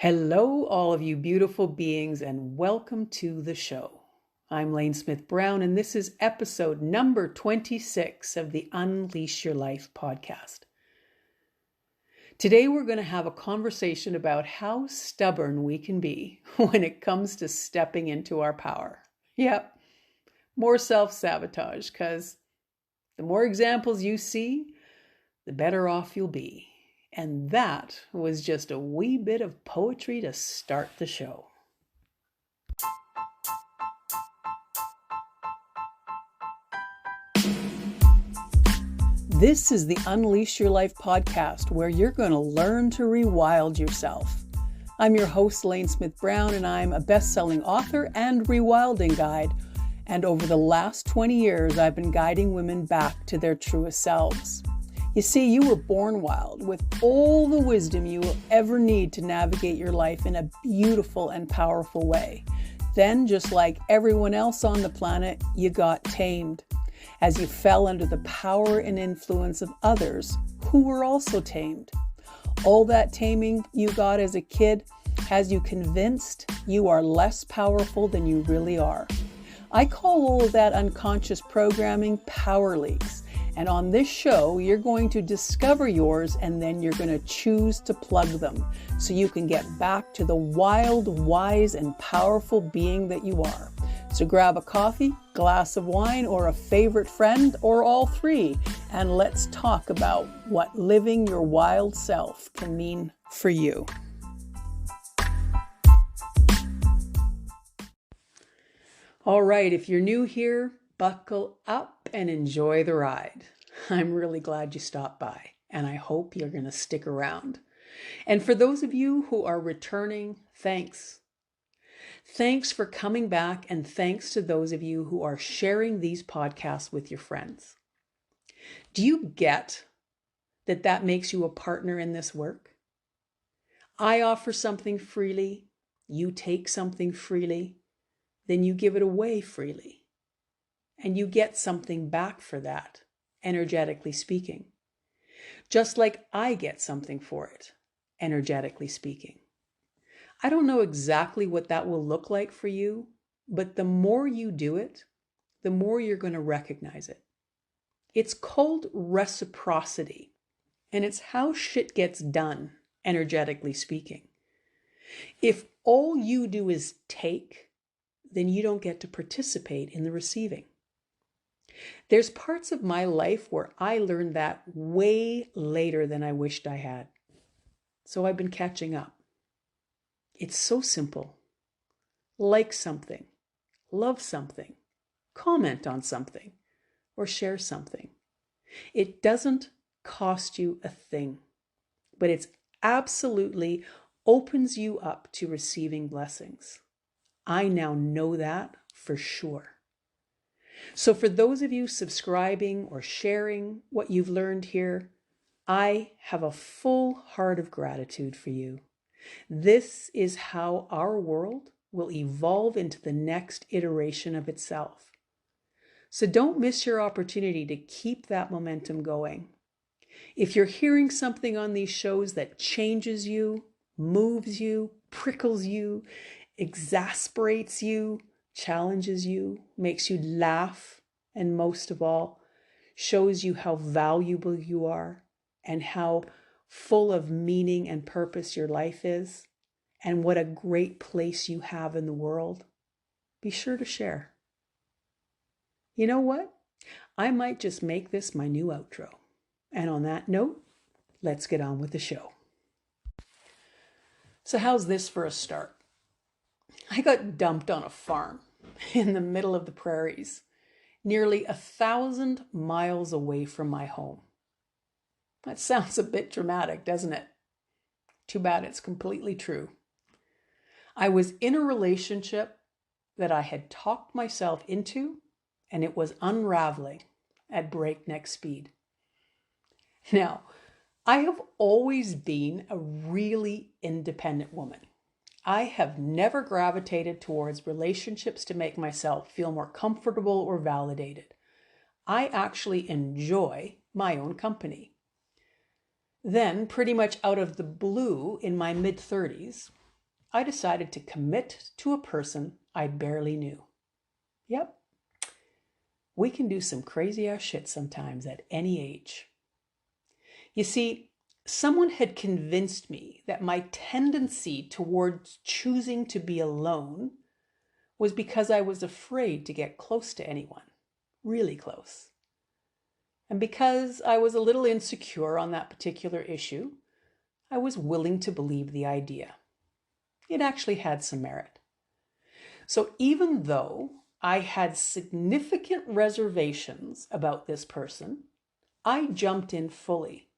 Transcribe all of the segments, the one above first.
Hello, all of you beautiful beings, and welcome to the show. I'm Lane Smith Brown, and this is episode number 26 of the Unleash Your Life podcast. Today, we're going to have a conversation about how stubborn we can be when it comes to stepping into our power. Yep, more self-sabotage, because the more examples you see, the better off you'll be. And that was just a wee bit of poetry to start the show. This is the Unleash Your Life podcast, where you're going to learn to rewild yourself. I'm your host, Lane Smith Brown, and I'm a best-selling author and rewilding guide. And over the last 20 years, I've been guiding women back to their truest selves. You see, you were born wild with all the wisdom you will ever need to navigate your life in a beautiful and powerful way. Then, just like everyone else on the planet, you got tamed as you fell under the power and influence of others who were also tamed. All that taming you got as a kid has you convinced you are less powerful than you really are. I call all of that unconscious programming power leaks. And on this show, you're going to discover yours, and then you're going to choose to plug them so you can get back to the wild, wise, and powerful being that you are. So grab a coffee, glass of wine, or a favorite friend, or all three, and let's talk about what living your wild self can mean for you. All right, if you're new here, buckle up and enjoy the ride. I'm really glad you stopped by, and I hope you're going to stick around. And for those of you who are returning, thanks. Thanks for coming back, and thanks to those of you who are sharing these podcasts with your friends. Do you get that makes you a partner in this work? I offer something freely, you take something freely, then you give it away freely. And you get something back for that, energetically speaking. Just like I get something for it, energetically speaking. I don't know exactly what that will look like for you, but the more you do it, the more you're going to recognize it. It's called reciprocity, and it's how shit gets done, energetically speaking. If all you do is take, then you don't get to participate in the receiving. There's parts of my life where I learned that way later than I wished I had. So I've been catching up. It's so simple. Like something, love something, comment on something, or share something. It doesn't cost you a thing, but it's absolutely opens you up to receiving blessings. I now know that for sure. So for those of you subscribing or sharing what you've learned here, I have a full heart of gratitude for you. This is how our world will evolve into the next iteration of itself. So don't miss your opportunity to keep that momentum going. If you're hearing something on these shows that changes you, moves you, prickles you, exasperates you, challenges you, makes you laugh, and most of all, shows you how valuable you are and how full of meaning and purpose your life is, and what a great place you have in the world, be sure to share. You know what? I might just make this my new outro. And on that note, let's get on with the show. So how's this for a start? I got dumped on a farm in the middle of the prairies, nearly 1,000 miles away from my home. That sounds a bit dramatic, doesn't it? Too bad it's completely true. I was in a relationship that I had talked myself into, and it was unraveling at breakneck speed. Now, I have always been a really independent woman. I have never gravitated towards relationships to make myself feel more comfortable or validated. I actually enjoy my own company. Then, pretty much out of the blue in my mid-30s, I decided to commit to a person I barely knew. Yep, we can do some crazy ass shit sometimes at any age. You see, someone had convinced me that my tendency towards choosing to be alone was because I was afraid to get close to anyone, really close. And because I was a little insecure on that particular issue, I was willing to believe the idea. It actually had some merit. So even though I had significant reservations about this person, I jumped in fully.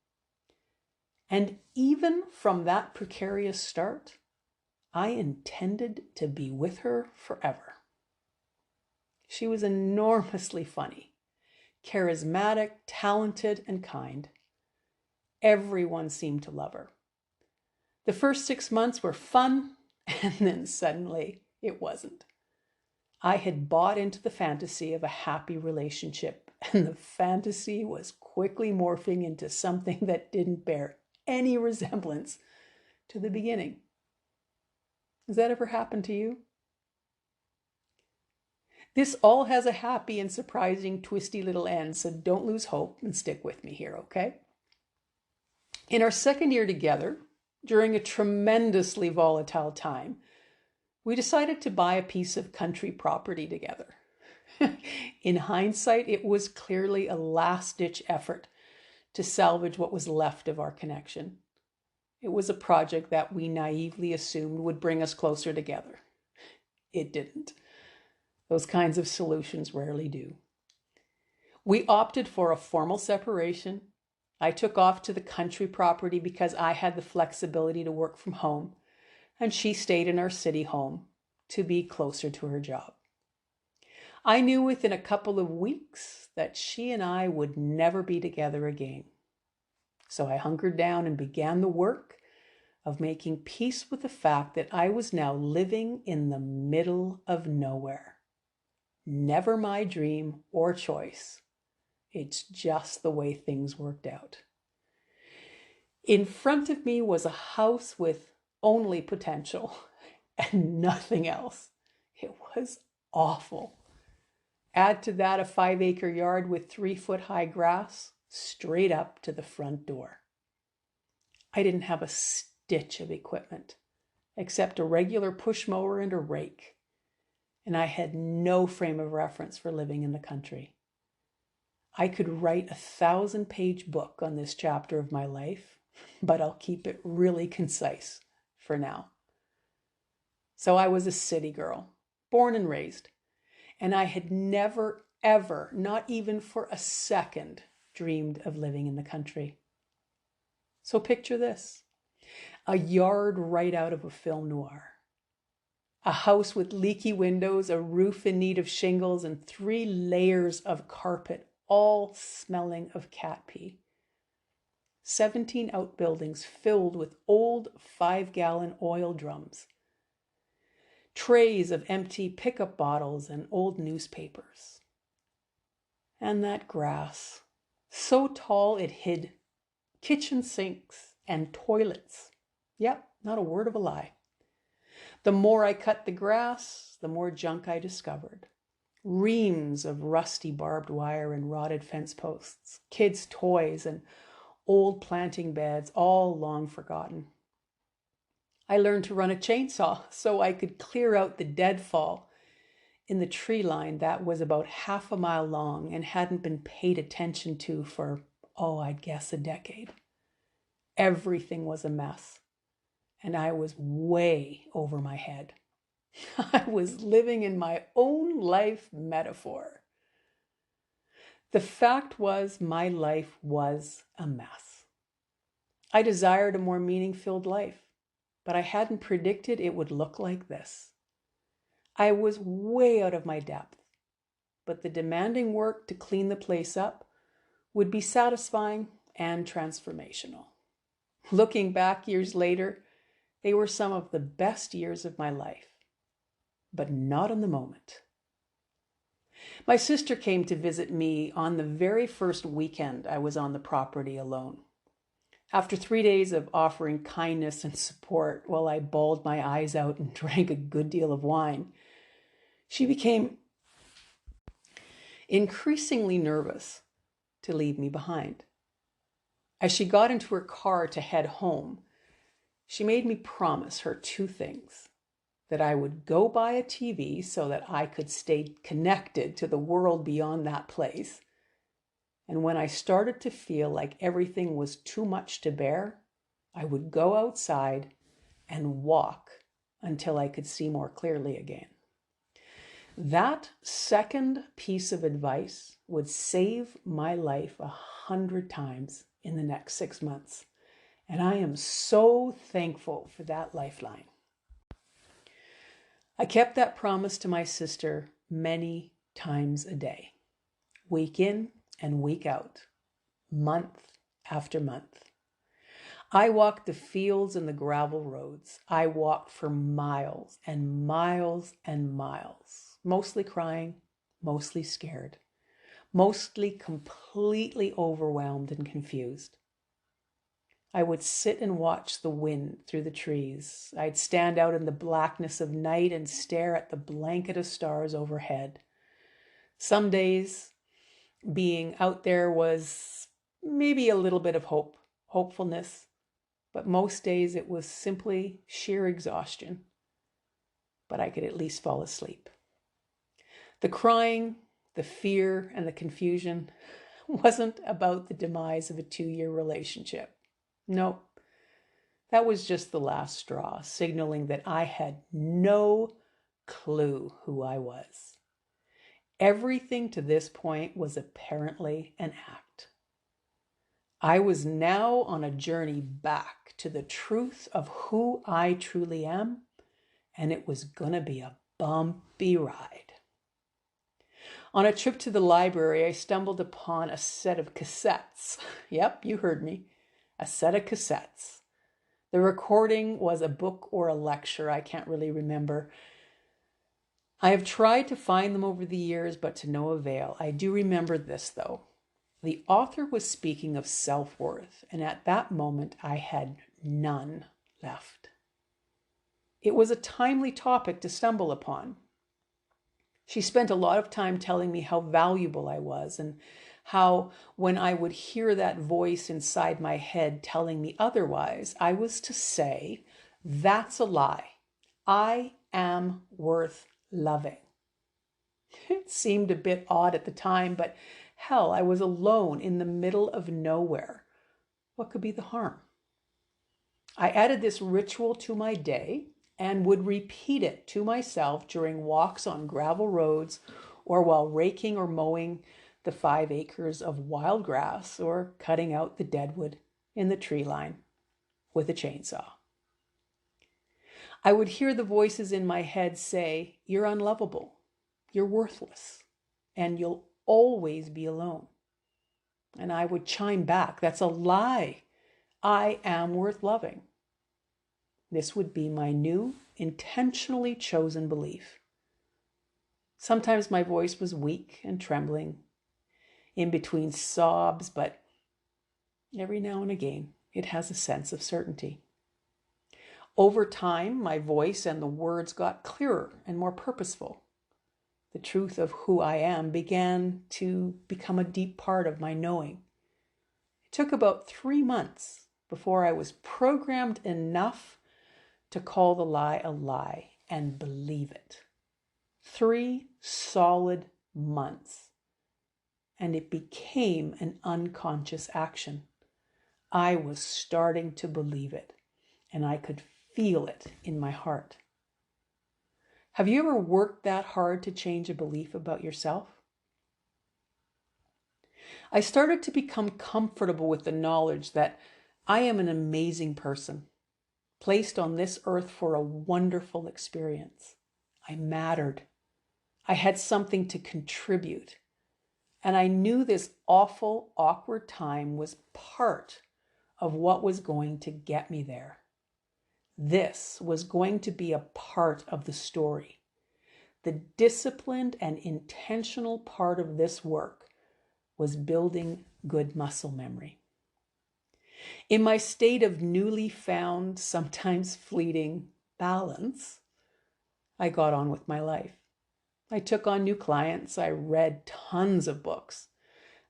And even from that precarious start, I intended to be with her forever. She was enormously funny, charismatic, talented, and kind. Everyone seemed to love her. The first 6 months were fun, and then suddenly it wasn't. I had bought into the fantasy of a happy relationship, and the fantasy was quickly morphing into something that didn't bear any resemblance to the beginning. Has that ever happened to you? This all has a happy and surprising, twisty little end, so don't lose hope and stick with me here, okay? In our second year together, during a tremendously volatile time, we decided to buy a piece of country property together. In hindsight, it was clearly a last-ditch effort to salvage what was left of our connection. It was a project that we naively assumed would bring us closer together. It didn't. Those kinds of solutions rarely do. We opted for a formal separation. I took off to the country property because I had the flexibility to work from home, and she stayed in our city home to be closer to her job. I knew within a couple of weeks that she and I would never be together again. So I hunkered down and began the work of making peace with the fact that I was now living in the middle of nowhere. Never my dream or choice. It's just the way things worked out. In front of me was a house with only potential and nothing else. It was awful. Add to that a 5-acre yard with 3-foot-high grass straight up to the front door. I didn't have a stitch of equipment except a regular push mower and a rake. And I had no frame of reference for living in the country. I could write a 1,000-page book on this chapter of my life, but I'll keep it really concise for now. So I was a city girl, born and raised, and I had never, ever, not even for a second, dreamed of living in the country. So picture this: a yard right out of a film noir. A house with leaky windows, a roof in need of shingles, and 3 layers of carpet, all smelling of cat pee. 17 outbuildings filled with old 5-gallon oil drums. Trays of empty pickup bottles and old newspapers. And that grass, so tall it hid kitchen sinks and toilets. Yep, not a word of a lie. The more I cut the grass, the more junk I discovered. Reams of rusty barbed wire and rotted fence posts, kids' toys and old planting beds, all long forgotten. I learned to run a chainsaw so I could clear out the deadfall in the tree line that was about half a mile long and hadn't been paid attention to for, I'd guess a decade. Everything was a mess. And I was way over my head. I was living in my own life metaphor. The fact was, my life was a mess. I desired a more meaning-filled life, but I hadn't predicted it would look like this. I was way out of my depth, but the demanding work to clean the place up would be satisfying and transformational. Looking back years later, they were some of the best years of my life, but not in the moment. My sister came to visit me on the very first weekend I was on the property alone. After 3 days of offering kindness and support while I bawled my eyes out and drank a good deal of wine, she became increasingly nervous to leave me behind. As she got into her car to head home, she made me promise her two things: that I would go buy a TV so that I could stay connected to the world beyond that place. And when I started to feel like everything was too much to bear, I would go outside and walk until I could see more clearly again. That second piece of advice would save my life 100 times in the next 6 months. And I am so thankful for that lifeline. I kept that promise to my sister many times a day, week in and week out, month after month. I walked the fields and the gravel roads. I walked for miles and miles and miles, mostly crying, mostly scared, mostly completely overwhelmed and confused. I would sit and watch the wind through the trees. I'd stand out in the blackness of night and stare at the blanket of stars overhead. Some days, being out there was maybe a little bit of hopefulness, but most days it was simply sheer exhaustion. But I could at least fall asleep. The crying, the fear, and the confusion wasn't about the demise of a 2-year relationship. No, that was just the last straw, signaling that I had no clue who I was. Everything to this point was apparently an act. I was now on a journey back to the truth of who I truly am, and it was gonna be a bumpy ride. On a trip to the library, I stumbled upon a set of cassettes. Yep, you heard me. A set of cassettes. The recording was a book or a lecture, I can't really remember. I have tried to find them over the years, but to no avail. I do remember this, though. The author was speaking of self-worth, and at that moment I had none left. It was a timely topic to stumble upon. She spent a lot of time telling me how valuable I was, and how when I would hear that voice inside my head telling me otherwise, I was to say, that's a lie. I am worth loving. It seemed a bit odd at the time, but hell, I was alone in the middle of nowhere. What could be the harm? I added this ritual to my day and would repeat it to myself during walks on gravel roads or while raking or mowing the 5 acres of wild grass or cutting out the deadwood in the tree line with a chainsaw. I would hear the voices in my head say, you're unlovable, you're worthless, and you'll always be alone. And I would chime back, that's a lie. I am worth loving. This would be my new, intentionally chosen belief. Sometimes my voice was weak and trembling, in between sobs, but every now and again, it has a sense of certainty. Over time, my voice and the words got clearer and more purposeful. The truth of who I am began to become a deep part of my knowing. It took about 3 months before I was programmed enough to call the lie a lie and believe it. 3 solid months. And it became an unconscious action. I was starting to believe it, and I could feel it in my heart. Have you ever worked that hard to change a belief about yourself? I started to become comfortable with the knowledge that I am an amazing person, placed on this earth for a wonderful experience. I mattered. I had something to contribute. And I knew this awful, awkward time was part of what was going to get me there. This was going to be a part of the story. The disciplined and intentional part of this work was building good muscle memory. In my state of newly found, sometimes fleeting balance, I got on with my life. I took on new clients. I read tons of books.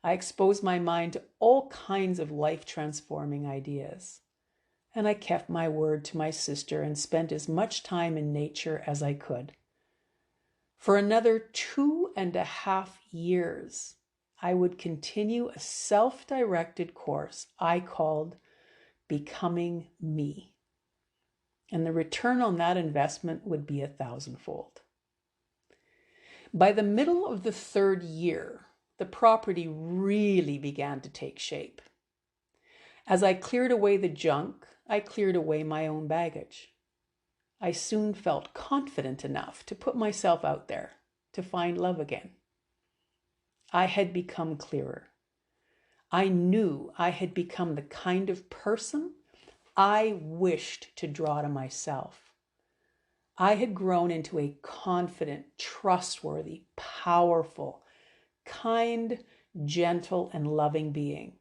I exposed my mind to all kinds of life-transforming ideas. And I kept my word to my sister and spent as much time in nature as I could. For another 2.5 years, I would continue a self-directed course I called Becoming Me. And the return on that investment would be 1,000-fold. By the middle of the 3rd year, the property really began to take shape. As I cleared away the junk, I cleared away my own baggage. I soon felt confident enough to put myself out there to find love again. I had become clearer. I knew I had become the kind of person I wished to draw to myself. I had grown into a confident, trustworthy, powerful, kind, gentle, and loving being.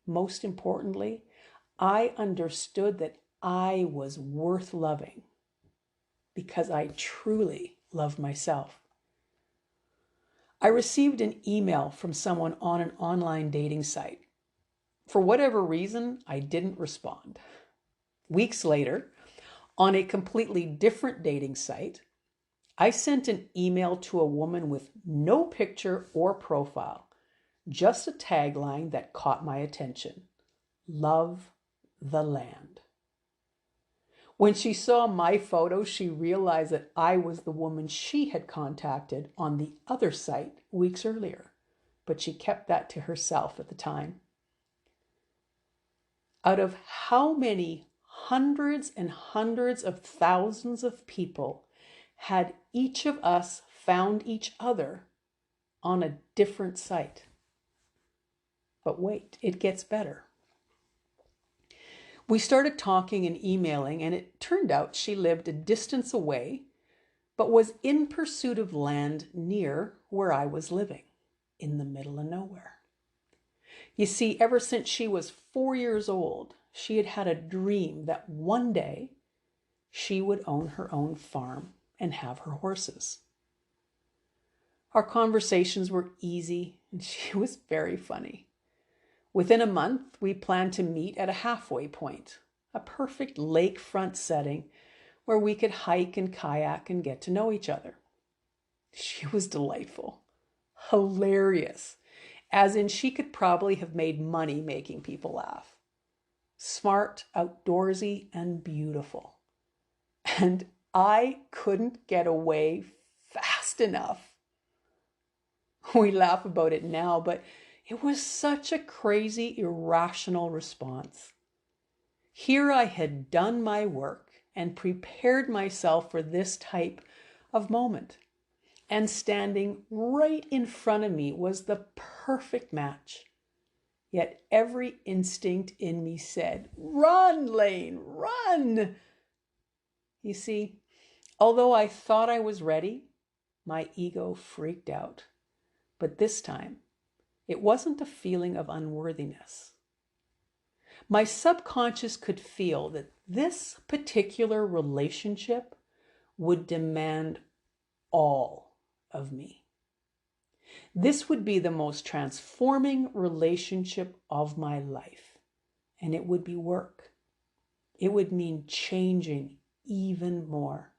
Most importantly, I understood that I was worth loving because I truly loved myself. I received an email from someone on an online dating site. For whatever reason, I didn't respond. Weeks later, on a completely different dating site, I sent an email to a woman with no picture or profile, just a tagline that caught my attention: Love the land. When she saw my photo, she realized that I was the woman she had contacted on the other site weeks earlier, but she kept that to herself at the time. Out of how many hundreds and hundreds of thousands of people had each of us found each other on a different site? But wait, it gets better. We started talking and emailing, and it turned out she lived a distance away, but was in pursuit of land near where I was living, in the middle of nowhere. You see, ever since she was 4 years old, she had had a dream that one day she would own her own farm and have her horses. Our conversations were easy, and she was very funny. Within a month, we planned to meet at a halfway point, a perfect lakefront setting where we could hike and kayak and get to know each other. She was delightful, hilarious, as in she could probably have made money making people laugh. Smart, outdoorsy, and beautiful. And I couldn't get away fast enough. We laugh about it now, but it was such a crazy, irrational response. Here I had done my work and prepared myself for this type of moment. And standing right in front of me was the perfect match. Yet every instinct in me said, "Run, Lane, run!" You see, although I thought I was ready, my ego freaked out. But this time, it wasn't a feeling of unworthiness. My subconscious could feel that this particular relationship would demand all of me. This would be the most transforming relationship of my life, and it would be work. It would mean changing even more,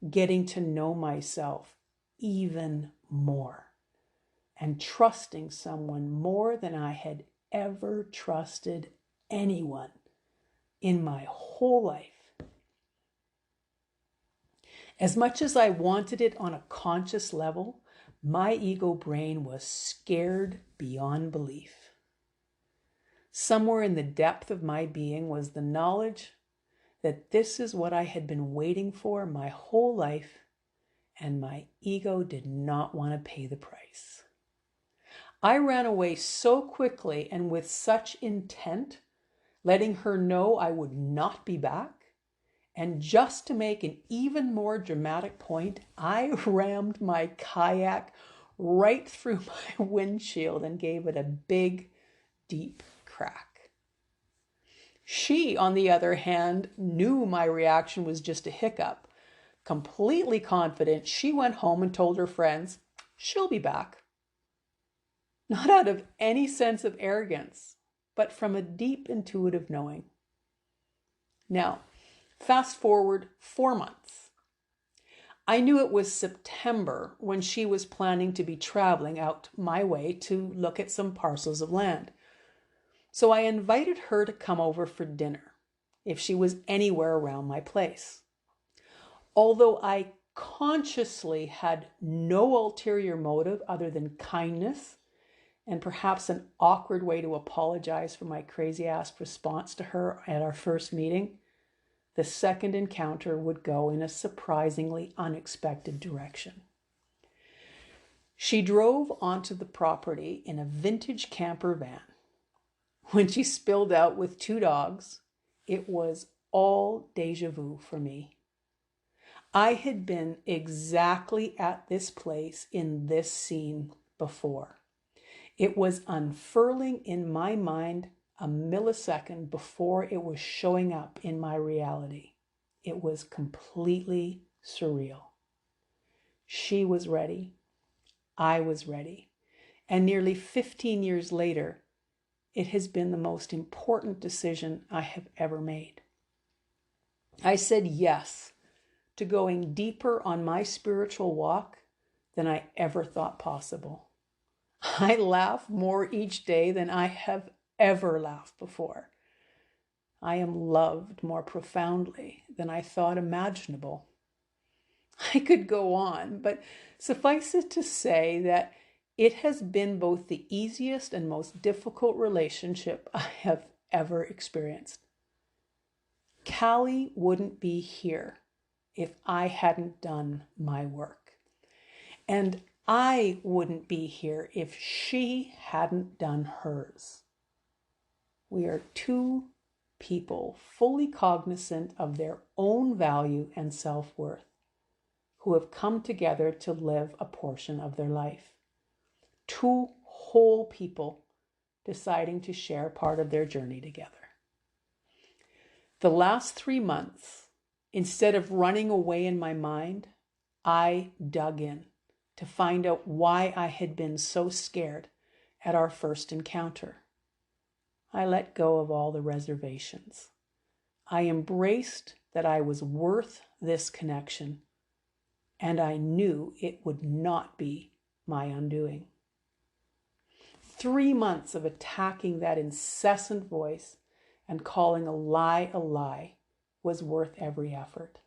getting to know myself even more, and trusting someone more than I had ever trusted anyone in my whole life. As much as I wanted it on a conscious level, my ego brain was scared beyond belief. Somewhere in the depth of my being was the knowledge that this is what I had been waiting for my whole life, and my ego did not want to pay the price. I ran away so quickly and with such intent, letting her know I would not be back. And just to make an even more dramatic point, I rammed my kayak right through my windshield and gave it a big, deep crack. She, on the other hand, knew my reaction was just a hiccup. Completely confident, she went home and told her friends, she'll be back. Not out of any sense of arrogance, but from a deep intuitive knowing. Now, fast forward 4 months. I knew it was September when she was planning to be traveling out my way to look at some parcels of land. So I invited her to come over for dinner if she was anywhere around my place. Although I consciously had no ulterior motive other than kindness and perhaps an awkward way to apologize for my crazy-ass response to her at our first meeting, the second encounter would go in a surprisingly unexpected direction. She drove onto the property in a vintage camper van. When she spilled out with 2 dogs, it was all déjà vu for me. I had been exactly at this place in this scene before. It was unfurling in my mind a millisecond before it was showing up in my reality. It was completely surreal. She was ready. I was ready. And nearly 15 years later, it has been the most important decision I have ever made. I said yes to going deeper on my spiritual walk than I ever thought possible. I laugh more each day than I have ever laughed before. I am loved more profoundly than I thought imaginable. I could go on, but suffice it to say that it has been both the easiest and most difficult relationship I have ever experienced. Callie wouldn't be here if I hadn't done my work. And I wouldn't be here if she hadn't done hers. We are 2 people fully cognizant of their own value and self-worth who have come together to live a portion of their life. 2 whole people deciding to share part of their journey together. The last 3 months, instead of running away in my mind, I dug in to find out why I had been so scared at our first encounter. I let go of all the reservations. I embraced that I was worth this connection, and I knew it would not be my undoing. 3 months of attacking that incessant voice and calling a lie was worth every effort.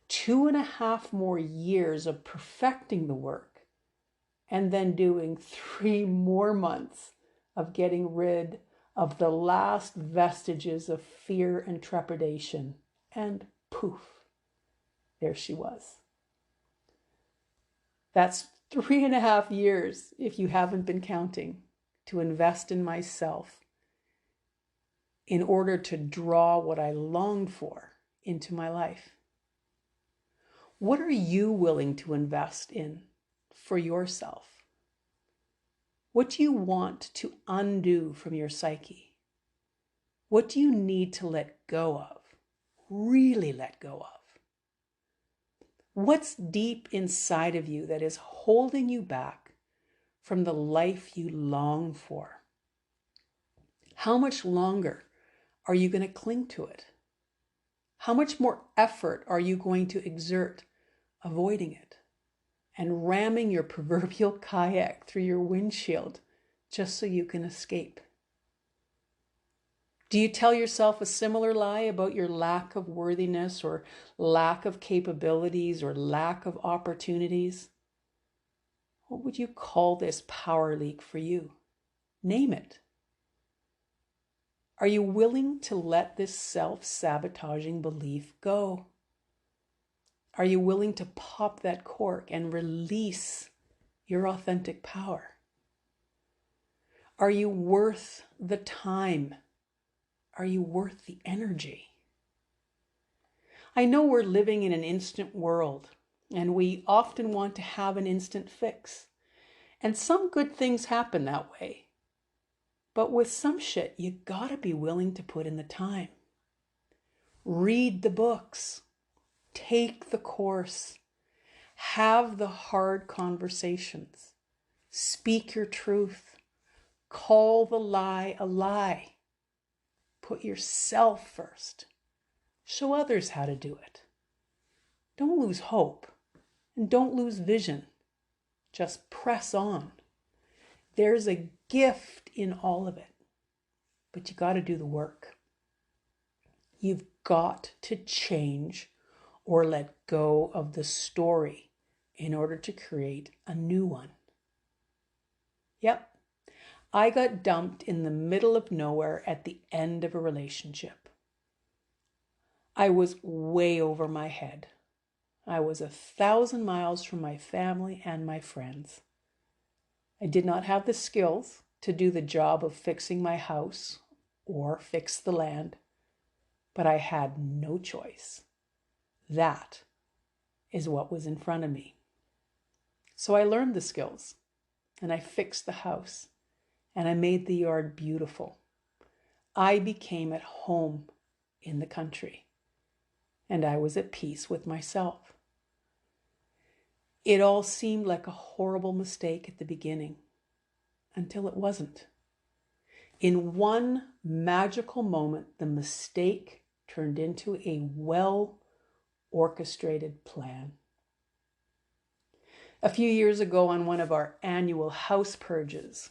2.5 more years of perfecting the work, and then doing 3 more months of getting rid of the last vestiges of fear and trepidation, and poof, there she was. That's 3.5 years, if you haven't been counting, to invest in myself in order to draw what I longed for into my life. What are you willing to invest in for yourself? What do you want to undo from your psyche? What do you need to let go of? Really let go of? What's deep inside of you that is holding you back from the life you long for? How much longer are you going to cling to it? How much more effort are you going to exert avoiding it and ramming your proverbial kayak through your windshield just so you can escape? Do you tell yourself a similar lie about your lack of worthiness or lack of capabilities or lack of opportunities? What would you call this power leak for you? Name it. Are you willing to let this self-sabotaging belief go? Are you willing to pop that cork and release your authentic power? Are you worth the time? Are you worth the energy? I know we're living in an instant world, and we often want to have an instant fix. And some good things happen that way. But with some shit, you gotta be willing to put in the time. Read the books. Take the course. Have the hard conversations. Speak your truth. Call the lie a lie. Put yourself first. Show others how to do it. Don't lose hope and don't lose vision. Just press on. There's a gift in all of it, but you got to do the work. You've got to change or let go of the story in order to create a new one. Yep, I got dumped in the middle of nowhere at the end of a relationship. I was way over my head. I was 1,000 miles from my family and my friends. I did not have the skills to do the job of fixing my house or fix the land, but I had no choice. That is what was in front of me. So I learned the skills and I fixed the house and I made the yard beautiful. I became at home in the country and I was at peace with myself. It all seemed like a horrible mistake at the beginning until it wasn't. In one magical moment, the mistake turned into a well-orchestrated plan. A few years ago on one of our annual house purges,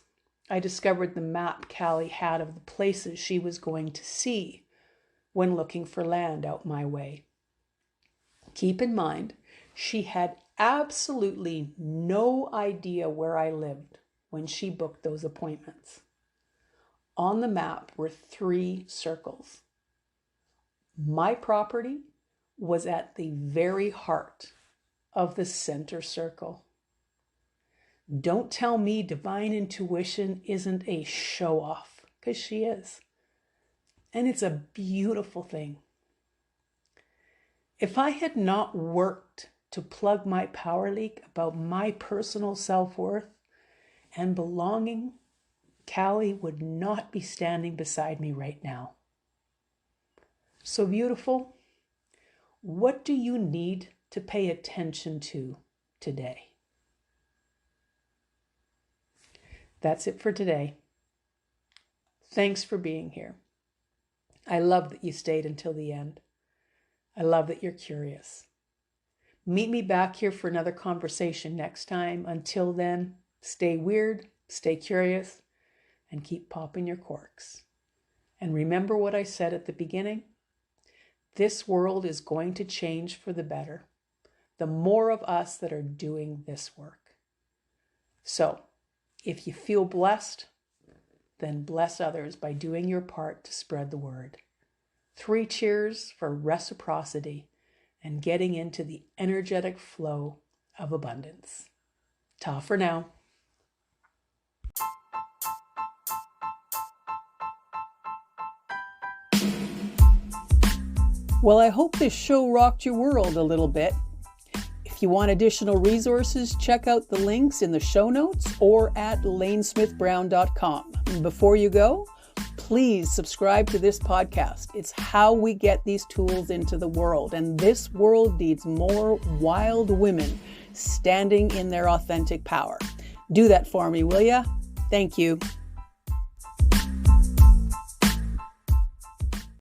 I discovered the map Callie had of the places she was going to see when looking for land out my way. Keep in mind, she had absolutely no idea where I lived when she booked those appointments. On the map were 3 circles. My property was at the very heart of the center circle. Don't tell me divine intuition isn't a show-off, because she is. And it's a beautiful thing. If I had not worked to plug my power leak about my personal self-worth and belonging, Callie would not be standing beside me right now. So beautiful, what do you need to pay attention to today? That's it for today. Thanks for being here. I love that you stayed until the end. I love that you're curious. Meet me back here for another conversation next time. Until then, stay weird, stay curious, and keep popping your corks. And remember what I said at the beginning? This world is going to change for the better. The more of us that are doing this work. So, if you feel blessed, then bless others by doing your part to spread the word. 3 cheers for reciprocity and getting into the energetic flow of abundance. Ta for now. Well, I hope this show rocked your world a little bit. If you want additional resources, check out the links in the show notes or at lanesmithbrown.com. Before you go, please subscribe to this podcast. It's how we get these tools into the world, and this world needs more wild women standing in their authentic power. Do that for me, will ya? Thank you.